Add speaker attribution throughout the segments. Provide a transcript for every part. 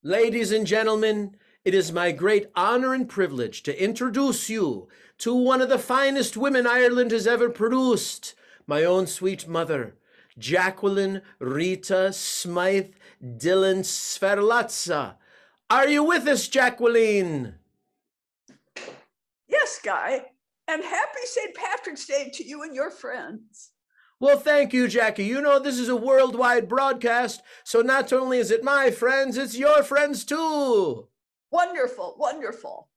Speaker 1: Ladies and gentlemen, it is my great honor and privilege to introduce you to one of the finest women Ireland has ever produced, my own sweet mother, Jacqueline Rita Smythe Dillon Sferlazza. Are you with us, Jacqueline?
Speaker 2: Yes, Guy, and happy St. Patrick's Day to you and your friends.
Speaker 1: Well, thank you, Jackie. You know, this is a worldwide broadcast, so not only is it my friends, it's your friends too.
Speaker 2: Wonderful, wonderful.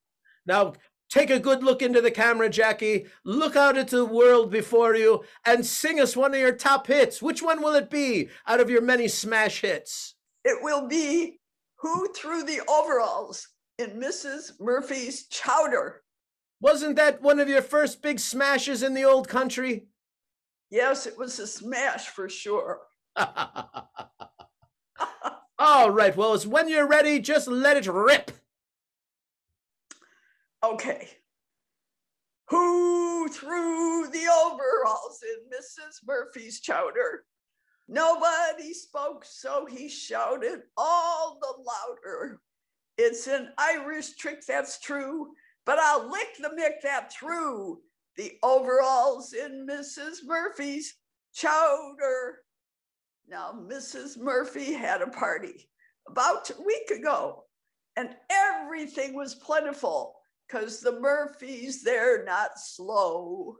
Speaker 1: Now, take a good look into the camera, Jackie. Look out at the world before you and sing us one of your top hits. Which one will it be out of your many smash hits?
Speaker 2: It will be Who Threw the Overalls in Mrs. Murphy's Chowder.
Speaker 1: Wasn't that one of your first big smashes in the old country?
Speaker 2: Yes, it was a smash for sure.
Speaker 1: All right, well, when you're ready, just let it rip.
Speaker 2: Okay. Who threw the overalls in Mrs. Murphy's Chowder? Nobody spoke, so he shouted all the louder. It's an Irish trick, that's true, but I'll lick the mick that threw the overalls in Mrs. Murphy's Chowder. Now, Mrs. Murphy had a party about a week ago, and everything was plentiful because the Murphys, they're not slow.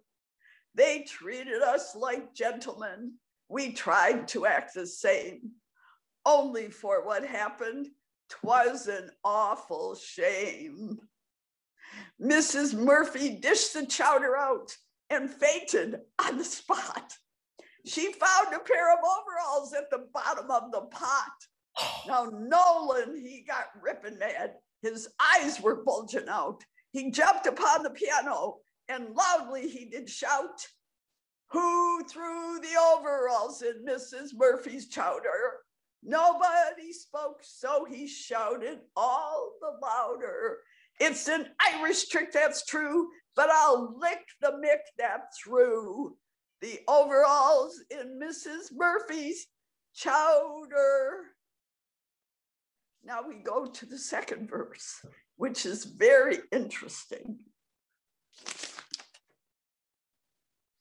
Speaker 2: They treated us like gentlemen. We tried to act the same. Only for what happened, 'twas an awful shame. Mrs. Murphy dished the chowder out and fainted on the spot. She found a pair of overalls at the bottom of the pot. Now, Nolan, he got ripping mad. His eyes were bulging out. He jumped upon the piano and loudly he did shout, "Who threw the overalls in Mrs. Murphy's Chowder?" Nobody spoke, so he shouted all the louder. It's an Irish trick, that's true, but I'll lick the mick that threw the overalls in Mrs. Murphy's Chowder. Now we go to the second verse, which is very interesting.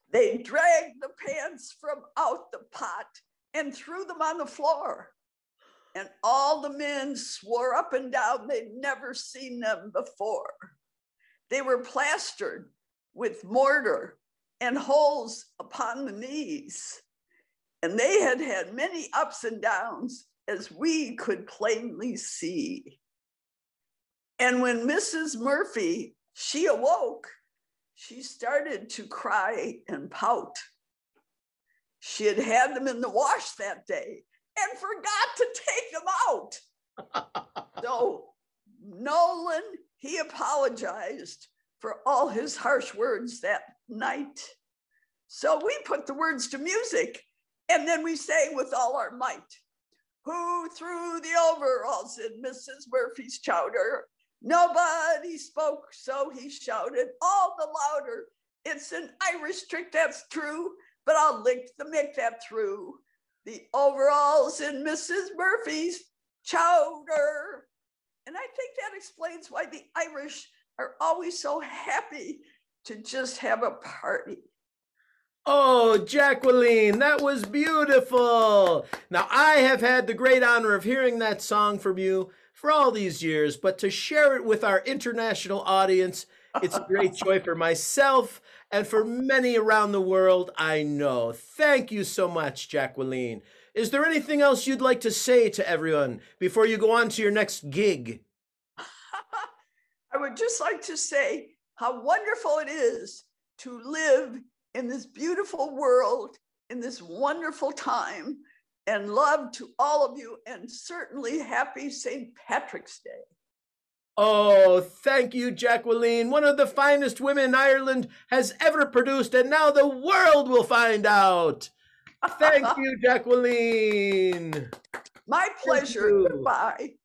Speaker 2: They dragged the pans from out the pot and threw them on the floor. And all the men swore up and down they'd never seen them before. They were plastered with mortar and holes upon the knees. And they had had many ups and downs, as we could plainly see. And when Mrs. Murphy, she awoke, she started to cry and pout. She had had them in the wash that day and forgot to take them out. So Nolan, he apologized for all his harsh words that night. So we put the words to music and then we sang with all our might. Who threw the overalls in Mrs. Murphy's Chowder? Nobody spoke, so he shouted all the louder. It's an Irish trick, that's true, but I'll lick the mick that threw the overalls in Mrs. Murphy's Chowder. And I think that explains why the Irish are always so happy to just have a party.
Speaker 1: Oh, Jacqueline, that was beautiful. Now, I have had the great honor of hearing that song from you for all these years, but to share it with our international audience, it's a great joy for myself and for many around the world, I know. Thank you so much, Jacqueline. Is there anything else you'd like to say to everyone before you go on to your next gig?
Speaker 2: I would just like to say how wonderful it is to live in this beautiful world, in this wonderful time, and love to all of you, and certainly happy St. Patrick's Day.
Speaker 1: Oh, thank you, Jacqueline, one of the finest women Ireland has ever produced, and now the world will find out. Thank you, Jacqueline.
Speaker 2: My pleasure. Goodbye.